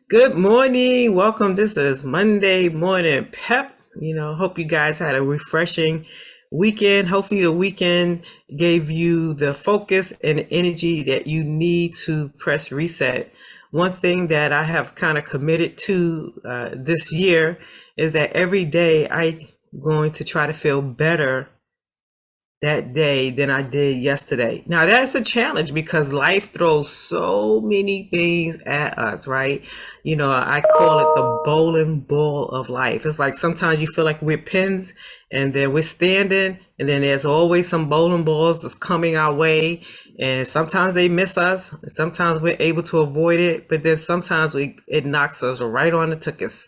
Good morning. Welcome. This is Monday Morning Pep. Hope you guys had a refreshing weekend. Hopefully, the weekend gave you the focus and energy that you need to press reset. One thing that I have kind of committed to this year is that every day I'm going to try to feel better that day than I did yesterday. Now that's a challenge because life throws so many things at us, right? I call it the bowling ball of life. It's like sometimes you feel like we're pins and then we're standing and then there's always some bowling balls that's coming our way. And sometimes they miss us. Sometimes we're able to avoid it, but then sometimes it knocks us right on the tuchus.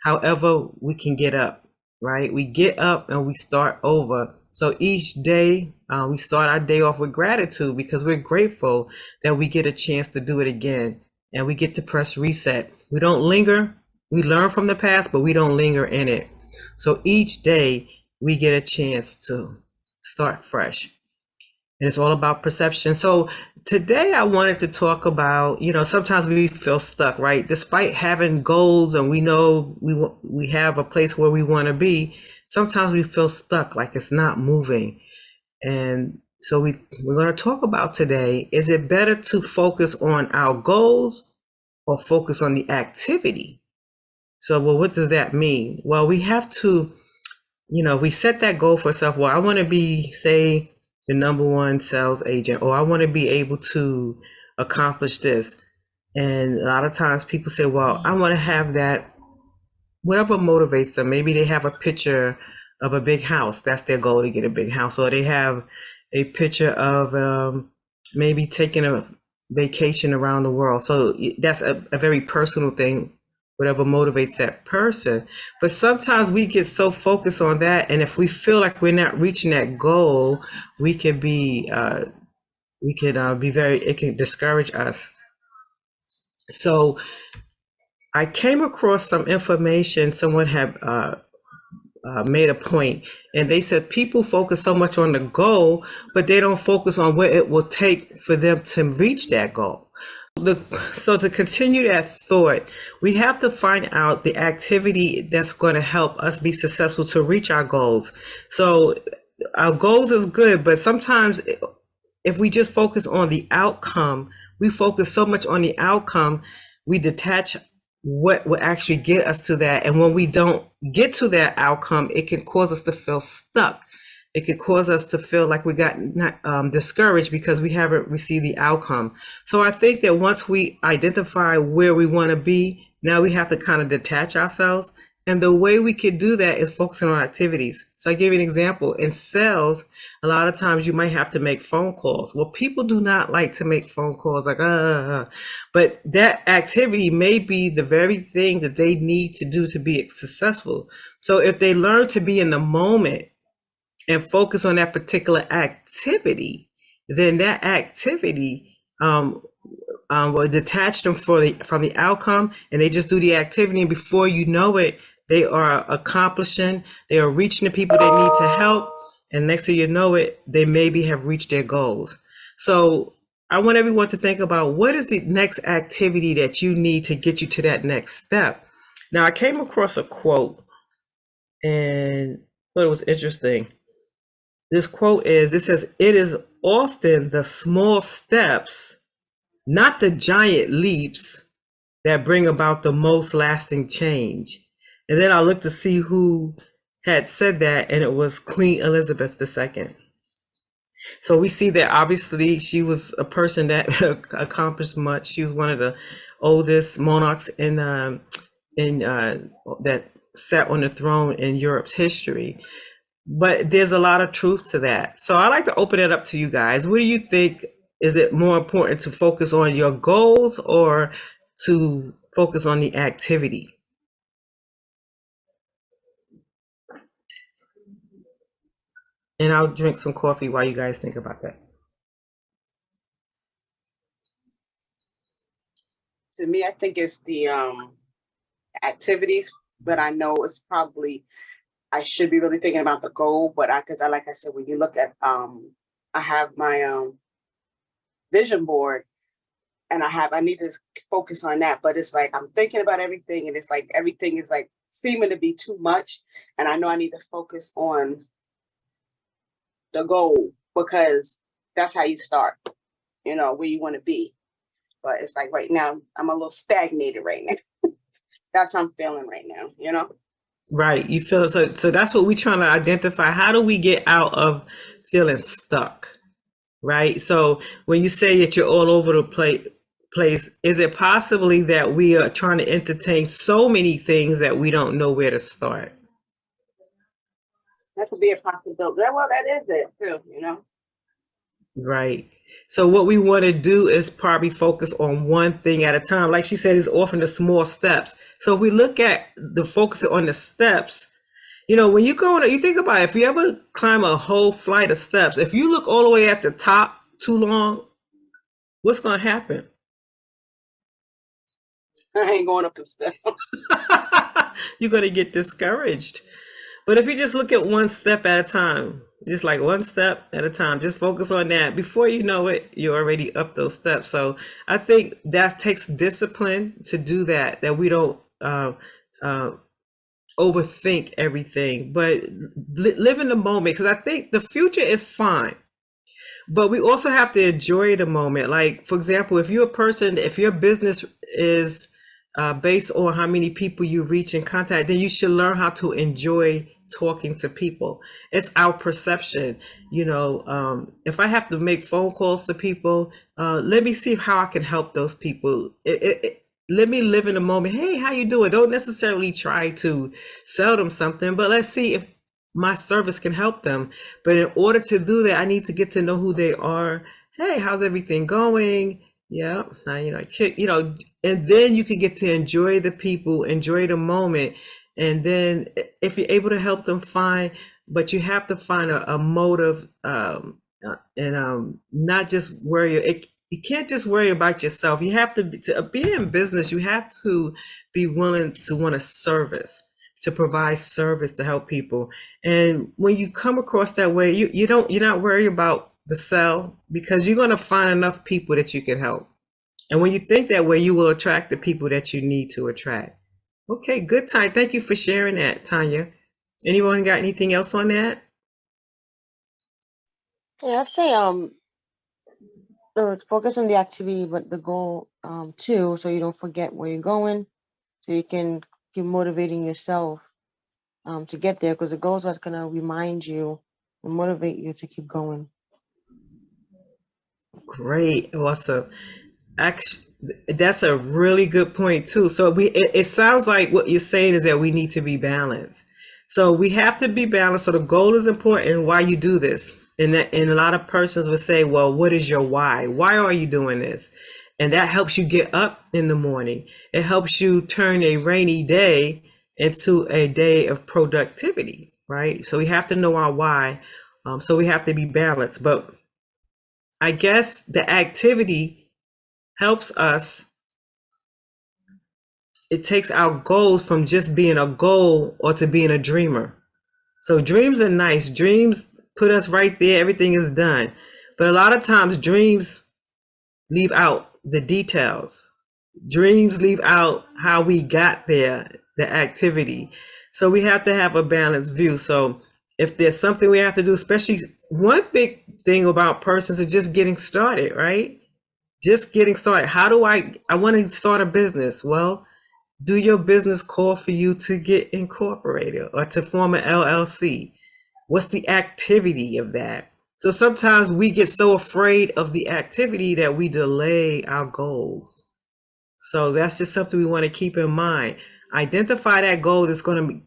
However, we can get up, right? We get up and we start over. So each day, we start our day off with gratitude because we're grateful that we get a chance to do it again and we get to press reset. We don't linger. We learn from the past, but we don't linger in it. So each day, we get a chance to start fresh. And it's all about perception. So today I wanted to talk about, sometimes we feel stuck, right? Despite having goals and we know we have a place where we want to be, sometimes we feel stuck, like it's not moving. And so we're going to talk about today, is it better to focus on our goals or focus on the activity? So, well, what does that mean? Well, we have to, we set that goal for ourselves. Well, I want to be, say, the number one sales agent, or I want to be able to accomplish this. And a lot of times people say, well, I want to have that, whatever motivates them. Maybe they have a picture of a big house. That's their goal, to get a big house. Or they have a picture of maybe taking a vacation around the world. So that's a very personal thing, whatever motivates that person. But sometimes we get so focused on that. And if we feel like we're not reaching that goal, we can be, it can discourage us. So I came across some information someone had made a point, and they said people focus so much on the goal, but they don't focus on what it will take for them to reach that goal. So to continue that thought, we have to find out the activity that's going to help us be successful to reach our goals. So our goals is good, but sometimes if we just focus on the outcome, we focus so much on the outcome, we detach what will actually get us to that. And when we don't get to that outcome, it can cause us to feel stuck. It could cause us to feel like we got discouraged because we haven't received the outcome. So I think that once we identify where we want to be, now we have to kind of detach ourselves. And the way we could do that is focusing on activities. So I give you an example. In sales, a lot of times you might have to make phone calls. Well, people do not like to make phone calls like, but that activity may be the very thing that they need to do to be successful. So if they learn to be in the moment and focus on that particular activity, then that activity will detach them from the outcome, and they just do the activity. And before you know it, they are accomplishing, they are reaching the people they need to help. And next thing you know it, they maybe have reached their goals. So I want everyone to think about what is the next activity that you need to get you to that next step. Now, I came across a quote and thought it was interesting. This quote it says, "It is often the small steps, not the giant leaps, that bring about the most lasting change." And then I looked to see who had said that, and it was Queen Elizabeth II. So we see that obviously she was a person that accomplished much. She was one of the oldest monarchs in that sat on the throne in Europe's history. But there's a lot of truth to that. So I like to open it up to you guys. What do you think? Is it more important to focus on your goals or to focus on the activity? And I'll drink some coffee while you guys think about that. To me, I think it's the activities, but I know it's probably I should be really thinking about the goal. But because I like I said, when you look at I have my vision board, and I need to focus on that. But it's like I'm thinking about everything, and it's like everything is like seeming to be too much. And I know I need to focus on the goal because that's how you start, where you want to be. But it's like right now I'm a little stagnated right now. That's how I'm feeling right now. Right. You feel so that's what we're trying to identify. How do we get out of feeling stuck? Right. So when you say that you're all over the place, is it possibly that we are trying to entertain so many things that we don't know where to start? That could be a possibility. Well, that is it too. Right. So what we want to do is probably focus on one thing at a time. Like she said, it's often the small steps. So if we look at the focus on the steps, when you go on, you think about it, if you ever climb a whole flight of steps, if you look all the way at the top too long, what's going to happen? I ain't going up the steps. You're going to get discouraged. But if you just look at one step at a time, just like one step at a time, just focus on that. Before you know it, you're already up those steps. So I think that takes discipline to do that we don't overthink everything, but live in the moment. Because I think the future is fine, but we also have to enjoy the moment. Like, for example, if your business is based on how many people you reach and contact, then you should learn how to enjoy talking to people. It's our perception. If I have to make phone calls to people, let me see how I can help those people. Let me live in the moment. Hey, how you doing? Don't necessarily try to sell them something, but let's see if my service can help them. But in order to do that, I need to get to know who they are. Hey, how's everything going? Yeah, and then you can get to enjoy the people, enjoy the moment. And then if you're able to help them, fine, but you have to find a motive, and not just worry. You can't just worry about yourself. You have to be in business. You have to be willing to want to provide service to help people. And when you come across that way, you're not worried about the sell, because you're going to find enough people that you can help. And when you think that way, you will attract the people that you need to attract. Okay, good time. Thank you for sharing that, Tanya. Anyone got anything else on that? Yeah, I'd say it's focus on the activity, but the goal too, so you don't forget where you're going, so you can keep motivating yourself to get there, because the goal is what's gonna remind you and motivate you to keep going. Great, awesome. Actually, that's a really good point too. So it sounds like what you're saying is that we need to be balanced. So we have to be balanced. So the goal is important. Why you do this, and a lot of persons would say, "Well, what is your why? Why are you doing this?" And that helps you get up in the morning. It helps you turn a rainy day into a day of productivity, right? So we have to know our why. So we have to be balanced. But I guess the activity helps us. It takes our goals from just being a goal or to being a dreamer. So dreams are nice. Dreams put us right there. Everything is done. But a lot of times dreams leave out the details. Dreams leave out how we got there, the activity. So we have to have a balanced view. So if there's something we have to do, especially one big thing about persons is just getting started, right? Just getting started. How do I want to start a business? Well, do your business call for you to get incorporated or to form an LLC? What's the activity of that? So sometimes we get so afraid of the activity that we delay our goals. So that's just something we want to keep in mind. Identify that goal that's going to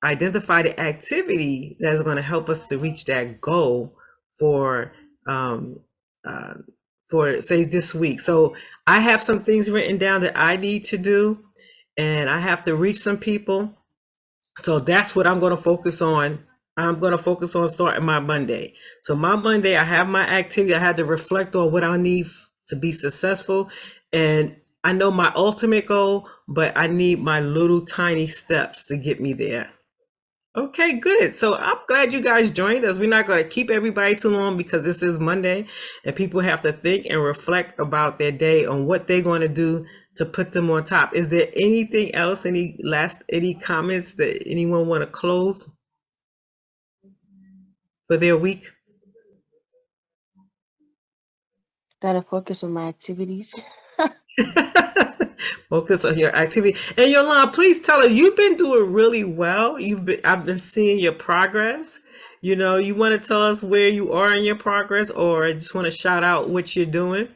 identify the activity that's going to help us to reach that goal for say this week. So I have some things written down that I need to do, and I have to reach some people. So that's what I'm going to focus on. I'm going to focus on starting my Monday. So my Monday, I have my activity. I had to reflect on what I need to be successful. And I know my ultimate goal, but I need my little tiny steps to get me there. Okay, good. So I'm glad you guys joined us. We're not going to keep everybody too long because this is Monday and people have to think and reflect about their day on what they're going to do to put them on top. Is there anything else? Any comments that anyone want to close for their week? Gotta focus on my activities. Focus on your activity. And Yolanda, please tell us, you've been doing really well. I've been seeing your progress. You want to tell us where you are in your progress, or just want to shout out what you're doing?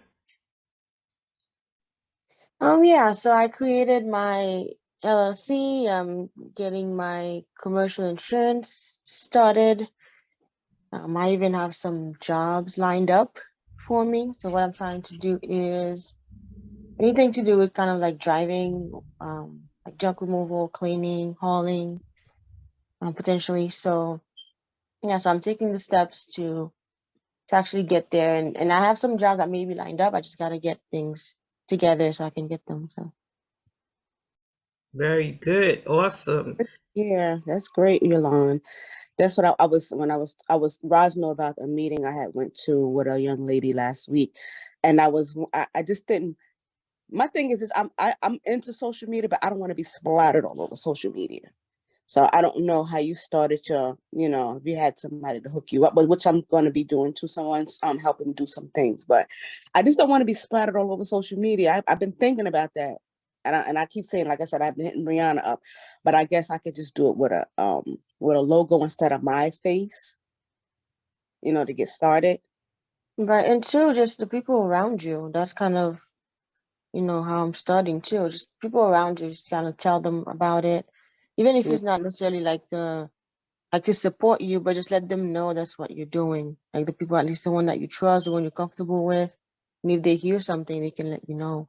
Yeah, so I created my LLC. I'm getting my commercial insurance started. I even have some jobs lined up for me. So what I'm trying to do is anything to do with kind of like driving, like junk removal, cleaning, hauling, potentially. So yeah, so I'm taking the steps to actually get there, and I have some jobs that may be lined up. I just gotta get things together so I can get them. So Very good. Awesome. Yeah, that's great, Yolanda. That's what I was when I was Rosno about a meeting I had went to with a young lady last week, and I just didn't. My thing is I'm into social media, but I don't want to be splattered all over social media. So I don't know how you started if you had somebody to hook you up with, which I'm going to be doing to someone's helping do some things, but I just don't want to be splattered all over social media. I've been thinking about that, and I keep saying, like I said, I've been hitting Brianna up, but I guess I could just do it with a logo instead of my face, to get started. but and two, just the people around you. That's kind of how I'm starting too. Just people around you, just kind of tell them about it, even if Mm, it's not necessarily like to support you, but just let them know that's what you're doing. Like the people, at least the one that you trust, the one you're comfortable with, and if they hear something, they can let you know.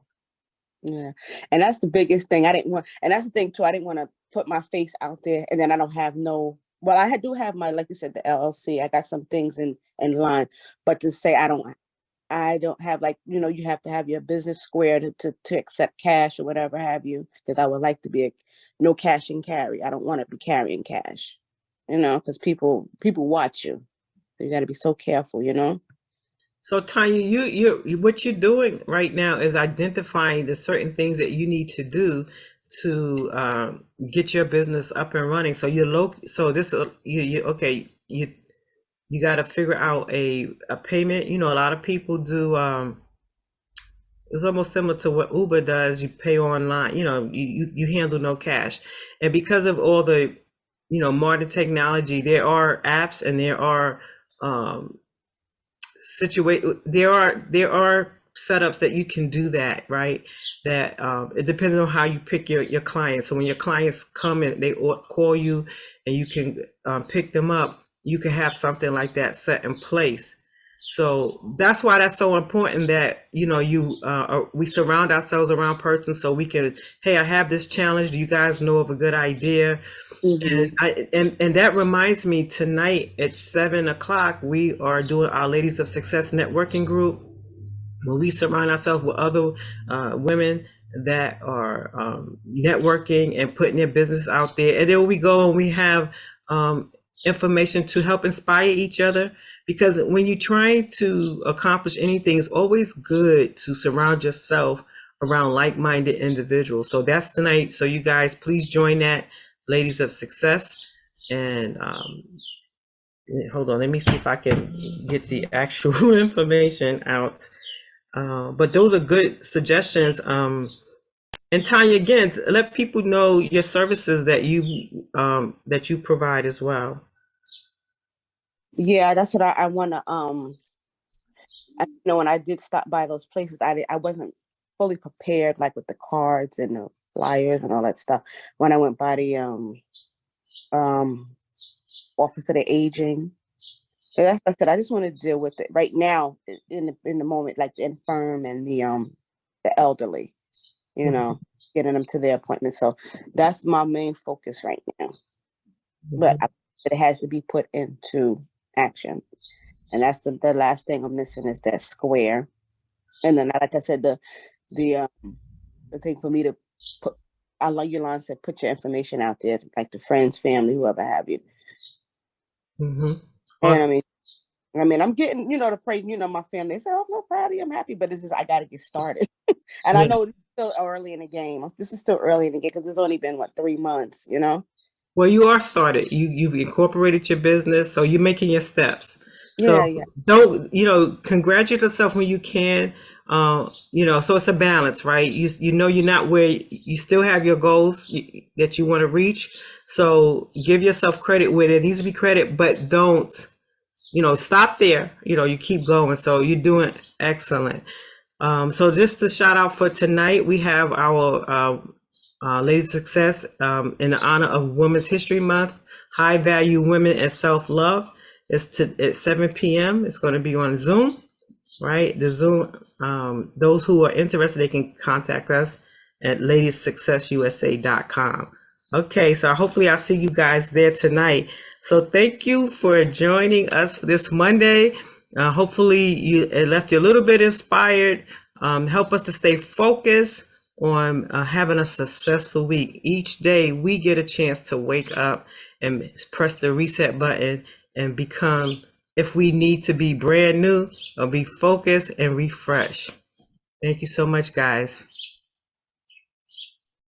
Yeah, and that's the biggest thing. I didn't want, and that's the thing too. I didn't want to put my face out there, and then I don't have no. Well, do have my, like you said, the LLC. I got some things in line, but to say I don't have, like, you have to have your business square to accept cash or whatever have you, because I would like to be no cash and carry. I don't want to be carrying cash, because people watch you. So you got to be so careful. So Tanya, what you're doing right now is identifying the certain things that you need to do to get your business up and running. So you're low. So this you okay. You got to figure out a payment. A lot of people do. It's almost similar to what Uber does. You pay online. You handle no cash, and because of all the modern technology, there are apps and there are um, there are setups that you can do that, right? That it depends on how you pick your clients. So when your clients come and they call you and you can pick them up, you can have something like that set in place. So that's why that's so important that we surround ourselves around persons so we can, hey, I have this challenge, do you guys know of a good idea? Hmm. And that reminds me, tonight at 7 o'clock, we are doing our Ladies of Success networking group, where we surround ourselves with other women that are networking and putting their business out there. And then we go and we have information to help inspire each other. Because when you're trying to accomplish anything, it's always good to surround yourself around like-minded individuals. So that's tonight. So you guys, please join that, Ladies of Success. And hold on, let me see if I can get the actual information out. But those are good suggestions. And Tanya, again, let people know your services that you provide as well. Yeah, that's what I want to. When I did stop by those places, I wasn't fully prepared, like with the cards and the flyers and all that stuff. When I went by the um Office of the Aging, and that's what I said. I just want to deal with it right now in the moment, like the infirm and the elderly, you know, getting them to their appointments. So that's my main focus right now. But it has to be put into action, and that's the last thing I'm missing is that square. And then, like I said, the thing for me to put I like Yolanda said, put your information out there, like to friends, family, whoever have you. Mm-hmm. And I mean, I'm getting, to pray, my family. They say, oh, I'm so proud of you. I'm happy, but this is, I got to get started. And I Yeah. know it's still early in the game. This is still early in the game because it's only been, 3 months, Well, you are started. You've incorporated your business, so you're making your steps. So Yeah. don't congratulate yourself when you can. So it's a balance, right? You know you're not where you still have your goals that you want to reach. So give yourself credit where there needs to be credit, but don't stop there. You keep going. So you're doing excellent. So just to shout out for tonight, we have our Lady Success in honor of Women's History Month, High Value Women and Self-Love. It's at 7 p.m. It's going to be on Zoom, right? The Zoom, those who are interested, they can contact us at ladysuccessusa.com. Okay, so hopefully I'll see you guys there tonight. So thank you for joining us this Monday. Hopefully it left you a little bit inspired. Help us to stay focused on having a successful week. Each day we get a chance to wake up and press the reset button and become, if we need to be brand new, or be focused and refresh. Thank you so much, guys.